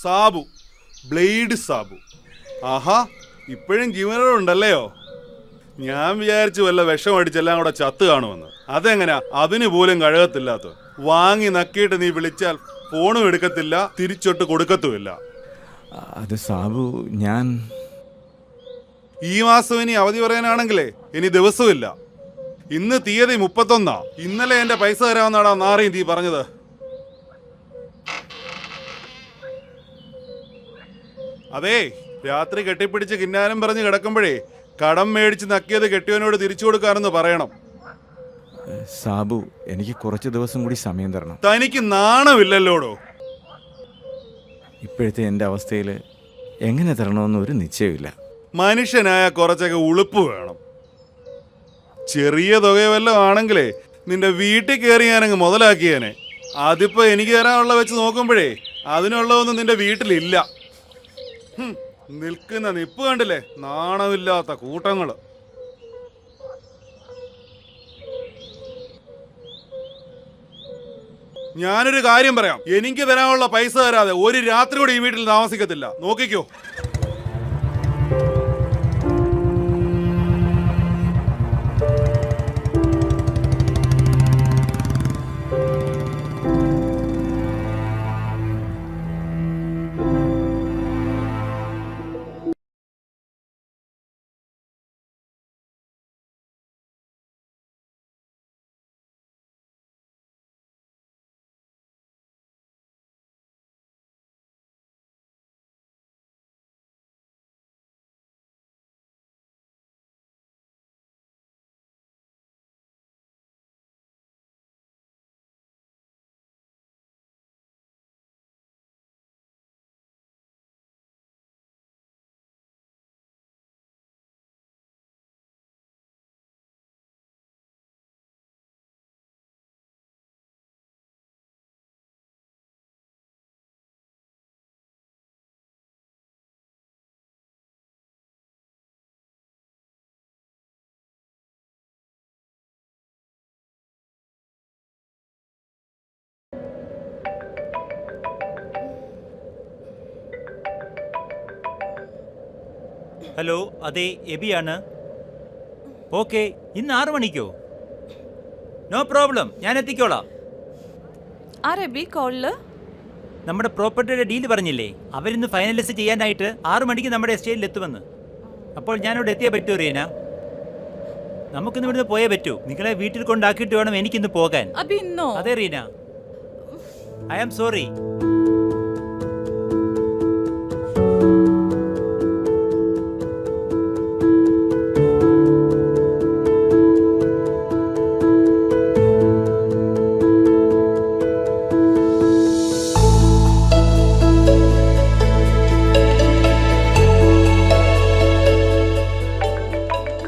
Sabu, blade Sabu. ആഹാ, ഇപ്പോഴും ജീവനോടുണ്ടല്ലയോ? ഞാൻ വിചാരിച്ചു വല്ല വിഷം അടിച്ചെല്ലാം കൂടെ ചത്ത് കാണുമെന്ന്. അതെങ്ങനാ? അതിന് പോലും കഴകത്തില്ലാത്ത. വാങ്ങി നക്കിയിട്ട് നീ വിളിച്ചാൽ ഫോണും എടുക്കത്തില്ല, തിരിച്ചൊട്ട് കൊടുക്കത്തുമില്ല. അത് സാബു, ഞാൻ ഈ മാസം ഇനി അവധി പറയാനാണെങ്കിലേ ഇനി ദിവസമില്ല. ഇന്ന് തീയതി 31. ഇന്നലെ എന്റെ പൈസ തരാമെന്നാടാ നാറിയും തീ പറഞ്ഞത്. അതേ, രാത്രി കെട്ടിപ്പിടിച്ച് കിന്നാനും പറഞ്ഞ് കിടക്കുമ്പോഴേ കടം മേടിച്ച് നക്കിയത് കെട്ടിയവനോട് തിരിച്ചു കൊടുക്കാനെന്ന് പറയണം. സാബു, എനിക്ക് കുറച്ച് ദിവസം കൂടി സമയം തരണം. തനിക്ക് നാണമില്ലല്ലോടോ. ഇപ്പോഴത്തെ എൻ്റെ അവസ്ഥയിൽ എങ്ങനെ തരണമെന്ന് ഒരു നിശ്ചയമില്ല. മനുഷ്യനായ കുറച്ചൊക്കെ ഉളുപ്പ് വേണം. ചെറിയ തുക വല്ലതും ആണെങ്കിലേ നിന്റെ വീട്ടിൽ കയറി ഞാനങ്ങ് മുതലാക്കിയേനെ. അതിപ്പോ എനിക്ക് തരാനുള്ള വെച്ച് നോക്കുമ്പോഴേ അതിനുള്ളതൊന്നും നിന്റെ വീട്ടിലില്ല. നിൽക്കുന്ന നിപ്പ് കണ്ടില്ലേ, നാണമില്ലാത്ത കൂട്ടങ്ങള്. ഞാനൊരു കാര്യം പറയാം, എനിക്ക് തരാനുള്ള പൈസ തരാതെ ഒരു രാത്രി കൂടി ഈ വീട്ടിൽ താമസിക്കത്തില്ല. നോക്കിക്കോ. ഹലോ, അതെ, എബിയാണ്. ഓക്കെ, ഇന്ന് 6 മണിക്കോ? നോ പ്രോബ്ലം, ഞാൻ എത്തിക്കോളാം. നമ്മുടെ പ്രോപ്പർട്ടിയുടെ ഡീല് പറഞ്ഞില്ലേ, അവരിന്ന് ഫൈനലൈസ് ചെയ്യാനായിട്ട് 6 മണിക്ക് നമ്മുടെ എസ്റ്റേറ്റിൽ എത്തുമെന്ന്. അപ്പോൾ ഞാനിവിടെ എത്തിയേ പറ്റൂ റീന. നമുക്കിന്ന് ഇവിടുന്ന് പോയേ പറ്റൂ. നിങ്ങളെ വീട്ടിൽ കൊണ്ടാക്കിയിട്ട് വേണം എനിക്കിന്ന് പോകാൻ. അതെ റീന, ഐ ആം സോറി.